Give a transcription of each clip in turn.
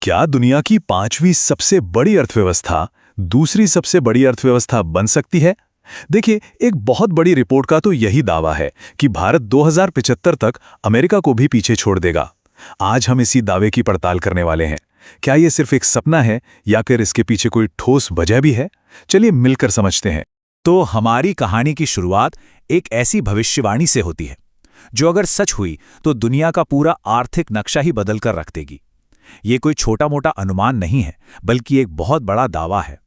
क्या दुनिया की पांचवी सबसे बड़ी अर्थव्यवस्था दूसरी सबसे बड़ी अर्थव्यवस्था बन सकती है? देखिए, एक बहुत बड़ी रिपोर्ट का तो यही दावा है कि भारत 2075 तक अमेरिका को भी पीछे छोड़ देगा। आज हम इसी दावे की पड़ताल करने वाले हैं। क्या ये सिर्फ एक सपना है या फिर इसके पीछे कोई ठोस वजह भी है? चलिए मिलकर समझते हैं। तो हमारी कहानी की शुरुआत एक ऐसी भविष्यवाणी से होती है जो अगर सच हुई तो दुनिया का पूरा आर्थिक नक्शा ही बदल कर रख देगी। ये कोई छोटा मोटा अनुमान नहीं है, बल्कि एक बहुत बड़ा दावा है।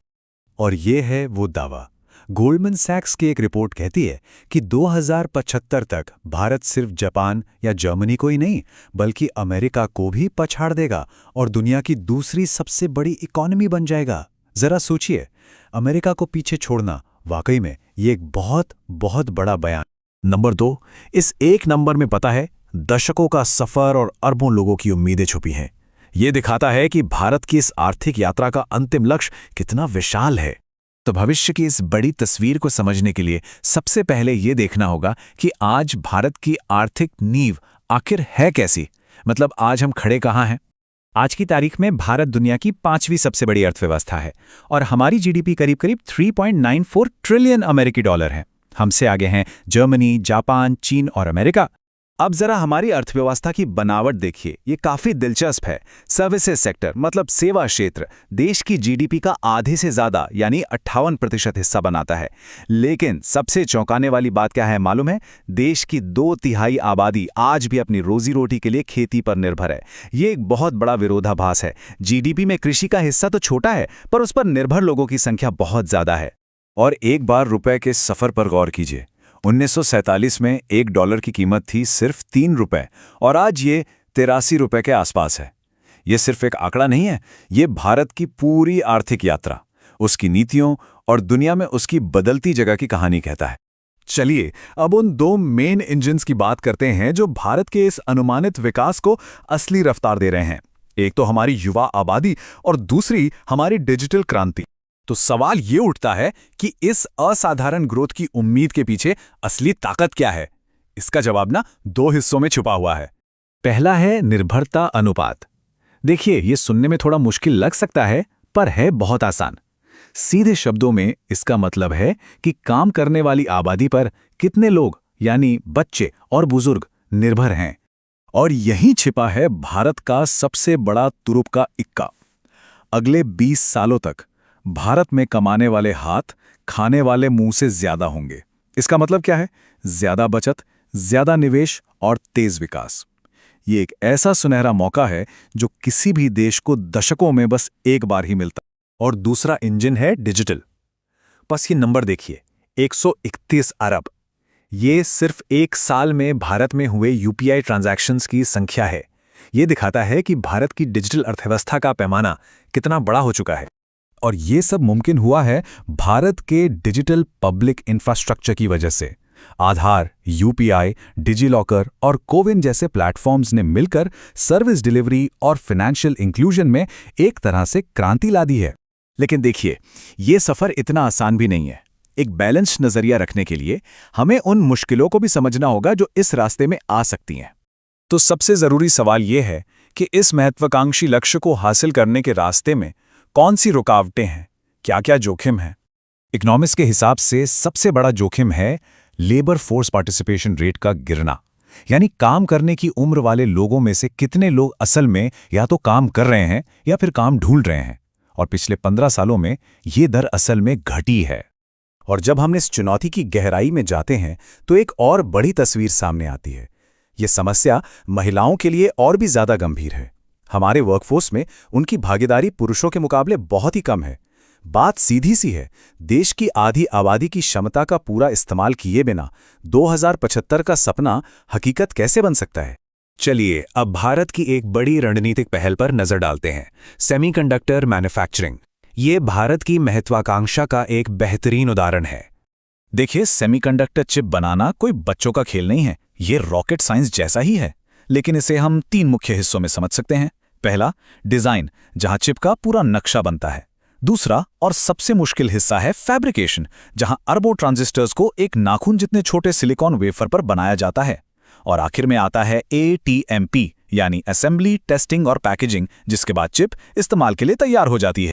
और ये है वो दावा। गोल्डमैन सैक्स की एक रिपोर्ट कहती है कि 2075 तक भारत सिर्फ जापान या जर्मनी को ही नहीं, बल्कि अमेरिका को भी पछाड़ देगा और दुनिया की दूसरी सबसे बड़ी इकोनॉमी बन जाएगा। जरा सोचिए, अमेरिका को पीछे छोड़ना वाकई में ये एक बहुत बहुत बड़ा बयान। नंबर 2, इस एक नंबर में पता है दशकों का सफर और अरबों लोगों की उम्मीदें छुपी हैं। ये दिखाता है कि भारत की इस आर्थिक यात्रा का अंतिम लक्ष्य कितना विशाल है। तो भविष्य की इस बड़ी तस्वीर को समझने के लिए सबसे पहले ये देखना होगा कि आज भारत की आर्थिक नींव आखिर है कैसी। मतलब आज हम खड़े कहाँ हैं? आज की तारीख में भारत दुनिया की पांचवी सबसे बड़ी अर्थव्यवस्था है और हमारी जीडीपी करीब 3.94 ट्रिलियन अमेरिकी डॉलर है। हमसे आगे हैं जर्मनी, जापान, चीन और अमेरिका। अब जरा हमारी अर्थव्यवस्था की बनावट देखिए, ये काफी दिलचस्प है। सर्विसेज सेक्टर मतलब सेवा क्षेत्र देश की जीडीपी का आधे से ज्यादा यानी 58% हिस्सा बनाता है। लेकिन सबसे चौंकाने वाली बात क्या है मालूम है? देश की 2/3 आबादी आज भी अपनी रोजी रोटी के लिए खेती पर निर्भर है। ये एक बहुत बड़ा विरोधाभास है। जीडीपी में कृषि का हिस्सा तो छोटा है, पर उस पर निर्भर लोगों की संख्या बहुत ज्यादा है। और एक बार रुपए के सफर पर गौर कीजिए। 1947 में $1 की कीमत थी सिर्फ 3 रुपए और आज ये 83 रुपए के आसपास है। ये सिर्फ एक आंकड़ा नहीं है, ये भारत की पूरी आर्थिक यात्रा, उसकी नीतियों और दुनिया में उसकी बदलती जगह की कहानी कहता है। चलिए अब उन दो मेन इंजन्स की बात करते हैं जो भारत के इस अनुमानित विकास को असली रफ्तार दे रहे हैं। एक तो हमारी युवा आबादी और दूसरी हमारी डिजिटल क्रांति। तो सवाल ये उठता है कि इस असाधारण ग्रोथ की उम्मीद के पीछे असली ताकत क्या है? इसका जवाब ना 2 हिस्सों में छुपा हुआ है। पहला है निर्भरता अनुपात। देखिए, ये सुनने में थोड़ा मुश्किल लग सकता है, पर है बहुत आसान। सीधे शब्दों में इसका मतलब है कि काम करने वाली आबादी पर कितने लोग यानी बच्चे और बुजुर्ग निर्भर हैं। और यहीं छिपा है भारत का सबसे बड़ा तुरुप का इक्का। अगले 20 सालों तक भारत में कमाने वाले हाथ खाने वाले मुंह से ज्यादा होंगे। इसका मतलब क्या है? ज्यादा बचत, ज्यादा निवेश और तेज विकास। ये एक ऐसा सुनहरा मौका है जो किसी भी देश को दशकों में बस एक बार ही मिलता। और दूसरा इंजन है डिजिटल। बस ये नंबर देखिए, 131 अरब। ये सिर्फ एक साल में भारत में हुए यूपीआई ट्रांजैक्शंस की संख्या है। ये दिखाता है कि भारत की डिजिटल अर्थव्यवस्था का पैमाना कितना बड़ा हो चुका है। और ये सब मुमकिन हुआ है भारत के डिजिटल पब्लिक इंफ्रास्ट्रक्चर की वजह से। आधार, यूपीआई, डिजिलॉकर और कोविन जैसे प्लेटफॉर्म्स ने मिलकर सर्विस डिलीवरी और फाइनेंशियल इंक्लूजन में एक तरह से क्रांति ला दी है। लेकिन देखिए, ये सफर इतना आसान भी नहीं है। एक बैलेंस्ड नजरिया रखने के लिए हमें उन मुश्किलों को भी समझना होगा जो इस रास्ते में आ सकती हैं। तो सबसे जरूरी सवाल ये है कि इस महत्वाकांक्षी लक्ष्य को हासिल करने के रास्ते में कौन सी रुकावटें हैं, क्या-क्या जोखिम हैं? इकोनॉमिक्स के हिसाब से सबसे बड़ा जोखिम है लेबर फोर्स पार्टिसिपेशन रेट का गिरना। यानी काम करने की उम्र वाले लोगों में से कितने लोग असल में या तो काम कर रहे हैं या फिर काम ढूंढ रहे हैं। और पिछले 15 सालों में ये दर असल में घटी है। और जब हम इस चुनौती की गहराई में जाते हैं तो एक और बड़ी तस्वीर सामने आती है। ये समस्या महिलाओं के लिए और भी ज्यादा गंभीर है। हमारे वर्कफोर्स में उनकी भागीदारी पुरुषों के मुकाबले बहुत ही कम है। बात सीधी सी है, देश की आधी आबादी की क्षमता का पूरा इस्तेमाल किए बिना 2075 का सपना हकीकत कैसे बन सकता है? चलिए अब भारत की एक बड़ी रणनीतिक पहल पर नजर डालते हैं, सेमीकंडक्टर मैन्युफैक्चरिंग। ये भारत की महत्वाकांक्षा का एक बेहतरीन उदाहरण है। देखिए, सेमीकंडक्टर चिप बनाना कोई बच्चों का खेल नहीं है, ये रॉकेट साइंस जैसा ही है। लेकिन इसे हम 3 मुख्य हिस्सों में समझ सकते हैं। पहला, डिजाइन, जहां चिप का पूरा नक्शा बनता है। दूसरा और सबसे मुश्किल हिस्सा है फैब्रिकेशन, जहां अरबों ट्रांजिस्टर्स को एक नाखून जितने छोटे सिलिकॉन वेफर पर बनाया जाता है। और आखिर में आता है ATMP यानी असेंबली, टेस्टिंग और पैकेजिंग, जिसके बाद चिप इस्तेमाल के लिए तैयार हो जाती है।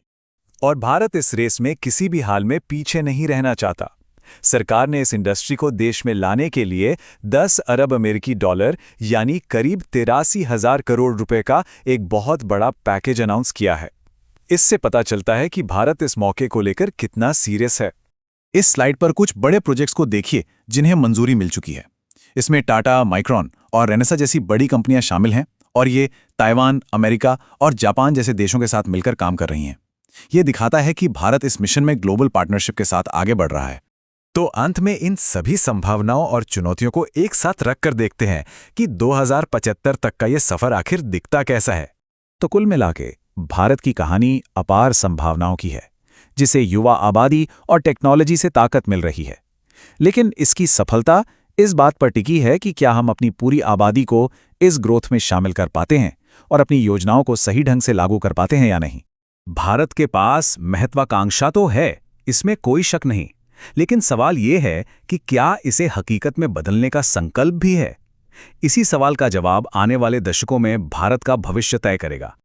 और भारत इस रेस में किसी भी हाल में पीछे नहीं रहना चाहता। सरकार ने इस इंडस्ट्री को देश में लाने के लिए 10 अरब अमेरिकी डॉलर यानी करीब 83,000 करोड़ रुपए का एक बहुत बड़ा पैकेज अनाउंस किया है। इससे पता चलता है कि भारत इस मौके को लेकर कितना सीरियस है। इस स्लाइड पर कुछ बड़े प्रोजेक्ट्स को देखिए जिन्हें मंजूरी मिल चुकी है। इसमें टाटा, माइक्रॉन और रेनेसा जैसी बड़ी कंपनियां शामिल हैं और ये ताइवान, अमेरिका और जापान जैसे देशों के साथ मिलकर काम कर रही हैं। ये दिखाता है कि भारत इस मिशन में ग्लोबल पार्टनरशिप के साथ आगे बढ़ रहा है। तो अंत में इन सभी संभावनाओं और चुनौतियों को एक साथ रखकर देखते हैं कि 2075 तक का ये सफर आखिर दिखता कैसा है। तो कुल मिलाके भारत की कहानी अपार संभावनाओं की है, जिसे युवा आबादी और टेक्नोलॉजी से ताकत मिल रही है। लेकिन इसकी सफलता इस बात पर टिकी है कि क्या हम अपनी पूरी आबादी को इस ग्रोथ में शामिल कर पाते हैं और अपनी योजनाओं को सही ढंग से लागू कर पाते हैं या नहीं। भारत के पास महत्वाकांक्षा तो है, इसमें कोई शक नहीं, लेकिन सवाल ये है कि क्या इसे हकीकत में बदलने का संकल्प भी है। इसी सवाल का जवाब आने वाले दशकों में भारत का भविष्य तय करेगा।